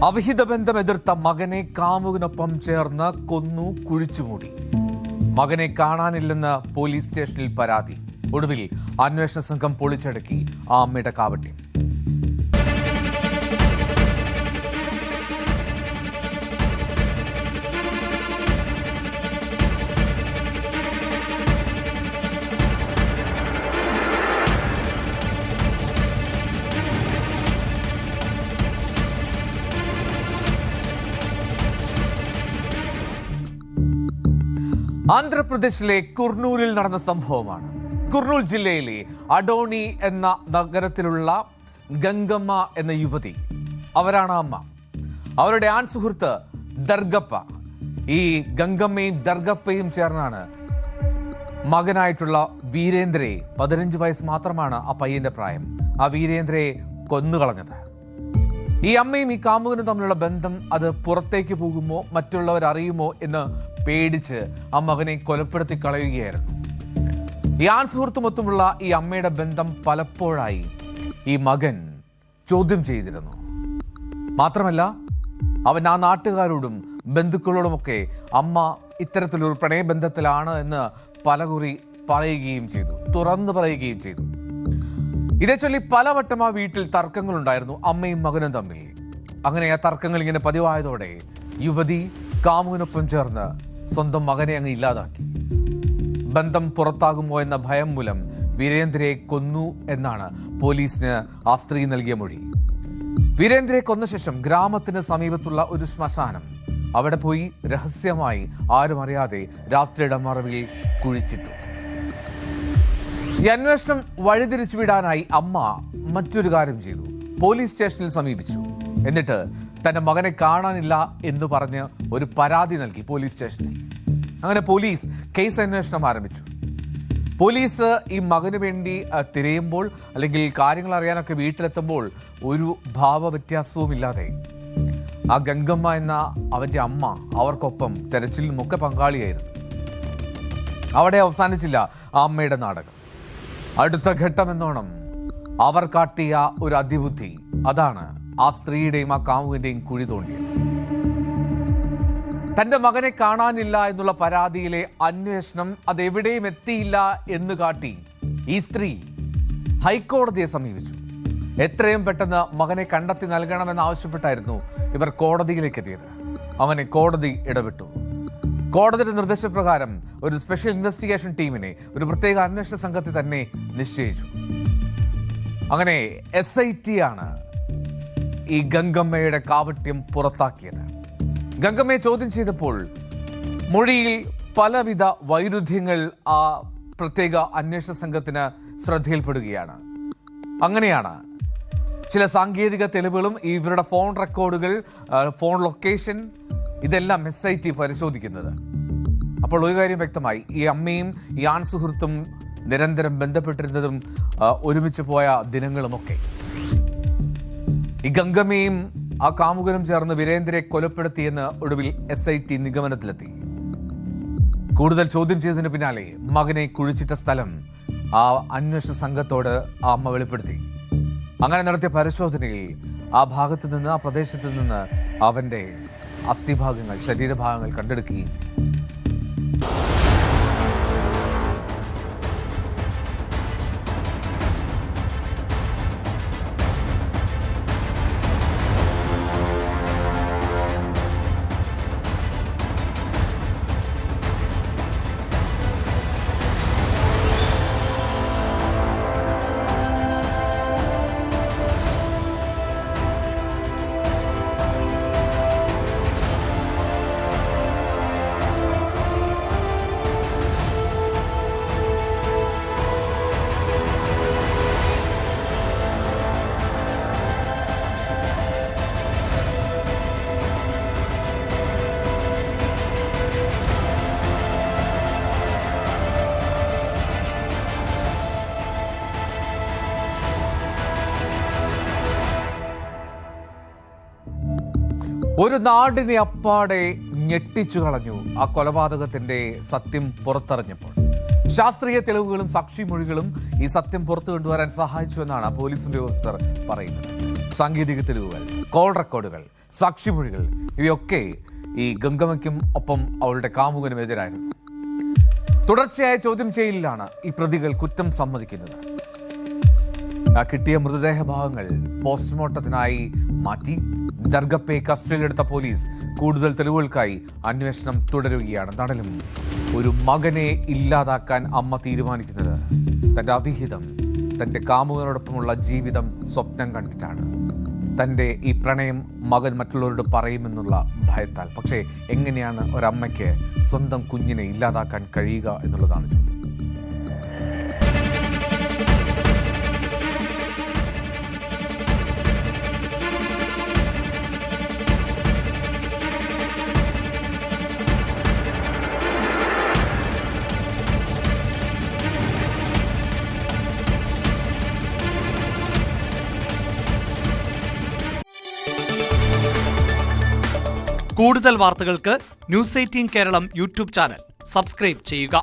അവിഹിത ബന്ധം എതിർത്ത മകനെ കാമുകനൊപ്പം ചേർന്ന് കൊന്നു കുഴിച്ചുമൂടി. മകനെ കാണാനില്ലെന്ന് പോലീസ് സ്റ്റേഷനിൽ പരാതി. ഒടുവിൽ അന്വേഷണ സംഘം പൊളിച്ചടുക്കി ആ അമ്മയുടെ കാവട്യം. ആന്ധ്രാപ്രദേശിലെ കുർണൂലിൽ നടന്ന സംഭവമാണ്. കുർണൂൽ ജില്ലയിലെ അഡോണി എന്ന നഗരത്തിലുള്ള ഗംഗമ്മ എന്ന യുവതി, അവരാണ് അമ്മ. അവരുടെ ആൺ സുഹൃത്ത് ദർഗപ്പ. ഈ ഗംഗമ്മയും ദർഗപ്പയും ചേർന്നാണ് മകനായിട്ടുള്ള വീരേന്ദ്രയെ, 15 വയസ്സ് മാത്രമാണ് ആ പയ്യന്റെ പ്രായം, ആ വീരേന്ദ്രയെ കൊന്നുകളഞ്ഞത്. ഈ അമ്മയും ഈ കാമുകനും തമ്മിലുള്ള ബന്ധം അത് പുറത്തേക്ക് പോകുമോ, മറ്റുള്ളവർ അറിയുമോ എന്ന് പേടിച്ച് ആ മകനെ കൊലപ്പെടുത്തി കളയുകയായിരുന്നു. ഈ ആൺ സുഹൃത്തുമൊത്തുമുള്ള ഈ അമ്മയുടെ ബന്ധം പലപ്പോഴായി ഈ മകൻ ചോദ്യം ചെയ്തിരുന്നു. മാത്രമല്ല, അവൻ ആ നാട്ടുകാരോടും ബന്ധുക്കളോടുമൊക്കെ അമ്മ ഇത്തരത്തിലൊരു പ്രണയബന്ധത്തിലാണ് എന്ന് പലകുറി പറയുകയും ചെയ്തു, തുറന്നു പറയുകയും ചെയ്തു. ഇതേ ചൊല്ലി പലവട്ടം ആ വീട്ടിൽ തർക്കങ്ങളുണ്ടായിരുന്നു അമ്മയും മകനും തമ്മിൽ. അങ്ങനെ ആ തർക്കങ്ങൾ ഇങ്ങനെ പതിവായതോടെ യുവതി കാമുകനൊപ്പം ചേർന്ന് സ്വന്തം മകനെ അങ്ങ് ഇല്ലാതാക്കി. ബന്ധം പുറത്താകുമോ എന്ന ഭയം മൂലം വീരേന്ദ്രയെ കൊന്നു എന്നാണ് പോലീസിന് ആ സ്ത്രീ നൽകിയ മൊഴി. വീരേന്ദ്രയെ കൊന്ന ശേഷം ഗ്രാമത്തിന് സമീപത്തുള്ള ഒരു ശ്മശാനം, അവിടെ പോയി രഹസ്യമായി ആരും അറിയാതെ രാത്രിയുടെ മറവിൽ കുഴിച്ചിട്ടു. ഈ അന്വേഷണം വഴിതിരിച്ചു വിടാനായി അമ്മ മറ്റൊരു കാര്യം ചെയ്തു. പോലീസ് സ്റ്റേഷനിൽ സമീപിച്ചു. എന്നിട്ട് തന്റെ മകനെ കാണാനില്ല എന്ന് പറഞ്ഞ് ഒരു പരാതി നൽകി പോലീസ് സ്റ്റേഷനിൽ. അങ്ങനെ പോലീസ് കേസ് അന്വേഷണം ആരംഭിച്ചു. പോലീസ് ഈ മകന് വേണ്ടി തിരയുമ്പോൾ, അല്ലെങ്കിൽ കാര്യങ്ങൾ അറിയാനൊക്കെ വീട്ടിലെത്തുമ്പോൾ, ഒരു ഭാവവ്യത്യാസവുമില്ലാതെ ആ ഗംഗമ്മ എന്ന അവന്റെ അമ്മ അവർക്കൊപ്പം തെരച്ചിലിനുമൊക്കെ പങ്കാളിയായിരുന്നു. അവിടെ അവസാനിച്ചില്ല ആ അമ്മയുടെ നാടകം. അടുത്ത ഘട്ടമെന്നോണം അവർ കാട്ടിയ ഒരു അതിബുദ്ധി, അതാണ് ആ സ്ത്രീയുടെയും ആ കാമുകന്റെയും കുഴി തോണ്ടിയത്. തന്റെ മകനെ കാണാനില്ല എന്നുള്ള പരാതിയിലെ അന്വേഷണം അതെവിടെയും എത്തിയില്ല എന്ന് കാട്ടി ഈ സ്ത്രീ ഹൈക്കോടതിയെ സമീപിച്ചു. എത്രയും പെട്ടെന്ന് മകനെ കണ്ടെത്തി നൽകണമെന്ന് ആവശ്യപ്പെട്ടായിരുന്നു ഇവർ കോടതിയിലേക്ക് എത്തിയത്. അങ്ങനെ കോടതി ഇടപെട്ടു. കോടതിയുടെ നിർദ്ദേശപ്രകാരം ഒരു സ്പെഷ്യൽ ഇൻവെസ്റ്റിഗേഷൻ ടീമിനെ, ഒരു പ്രത്യേക അന്വേഷണ സംഘത്തെ തന്നെ നിശ്ചയിച്ചു. അങ്ങനെ SIT ആണ് ഈ ഗംഗമ്മയുടെ കാവട്യം പുറത്താക്കിയത്. ഗംഗമ്മയെ ചോദ്യം ചെയ്തപ്പോൾ മൊഴിയിൽ പലവിധ വൈരുദ്ധ്യങ്ങൾ ആ പ്രത്യേക അന്വേഷണ സംഘത്തിന് ശ്രദ്ധയിൽപ്പെടുകയാണ്. അങ്ങനെയാണ് ചില സാങ്കേതിക തെളിവുകളും ഇവരുടെ ഫോൺ റെക്കോർഡുകൾ, ഫോൺ ലൊക്കേഷൻ, ഇതെല്ലാം SIT പരിശോധിക്കുന്നത്. അപ്പോൾ ഒരു കാര്യം വ്യക്തമായി, ഈ അമ്മയും ഈ ആൺ സുഹൃത്തും നിരന്തരം ബന്ധപ്പെട്ടിരുന്നതും ഒരുമിച്ച് പോയ ദിനങ്ങളുമൊക്കെ. ഈ ഗംഗമ്മയും ആ കാമുകനും ചേർന്ന് വീരേന്ദ്രയെ കൊലപ്പെടുത്തിയെന്ന് ഒടുവിൽ SIT നിഗമനത്തിലെത്തി. കൂടുതൽ ചോദ്യം ചെയ്തതിന് പിന്നാലെ മകനെ കുഴിച്ചിട്ട സ്ഥലം ആ അന്വേഷണ സംഘത്തോട് ആ അമ്മ വെളിപ്പെടുത്തി. അങ്ങനെ നടത്തിയ പരിശോധനയിൽ ആ ഭാഗത്ത് നിന്ന്, ആ പ്രദേശത്ത് നിന്ന് അവന്റെ അസ്ഥിഭാഗങ്ങൾ, ശരീരഭാഗങ്ങൾ കണ്ടെടുക്കുകയും ചെയ്തു. ഒരു നാടിനെ അപ്പാടെ ഞെട്ടിച്ചു കളഞ്ഞു ആ കൊലപാതകത്തിന്റെ സത്യം പുറത്തറിഞ്ഞപ്പോൾ. ശാസ്ത്രീയ തെളിവുകളും സാക്ഷിമൊഴികളും ഈ സത്യം പുറത്തു കൊണ്ടുവരാൻ സഹായിച്ചു എന്നാണ് പോലീസ് ഉദ്യോഗസ്ഥർ പറയുന്നത്. സാങ്കേതിക തെളിവുകൾ, കോൾ റെക്കോർഡുകൾ, സാക്ഷിമൊഴികൾ ഇവയൊക്കെ ഈ ഗംഗമ്മയ്ക്കും ഒപ്പം അവളുടെ കാമുകനും എതിരായിരുന്നു. തുടർച്ചയായ ചോദ്യം ചെയ്യലിലാണ് ഈ പ്രതികൾ കുറ്റം സമ്മതിക്കുന്നത്. കിട്ടിയ മൃതദേഹഭാഗങ്ങൾ പോസ്റ്റ്മോർട്ടത്തിനായി മാറ്റി. ദർഗപ്പെ കസ്റ്റഡിയിലെടുത്ത പോലീസ് കൂടുതൽ തെളിവുകൾക്കായി അന്വേഷണം തുടരുകയാണ്. നടലും ഒരു മകനെ ഇല്ലാതാക്കാൻ അമ്മ തീരുമാനിക്കുന്നത് തൻ്റെ അവിഹിതം, തൻ്റെ കാമുകനോടൊപ്പമുള്ള ജീവിതം സ്വപ്നം കണ്ടിട്ടാണ്. തൻ്റെ ഈ പ്രണയം മകൻ മറ്റുള്ളവരോട് പറയുമെന്നുള്ള ഭയത്താൽ. പക്ഷേ എങ്ങനെയാണ് ഒരമ്മയ്ക്ക് സ്വന്തം കുഞ്ഞിനെ ഇല്ലാതാക്കാൻ കഴിയുക എന്നുള്ളതാണ് ചോദ്യം. കൂടുതൽ വാർത്തകൾക്ക് news 18 Keralam YouTube channel subscribe ചെയ്യുക.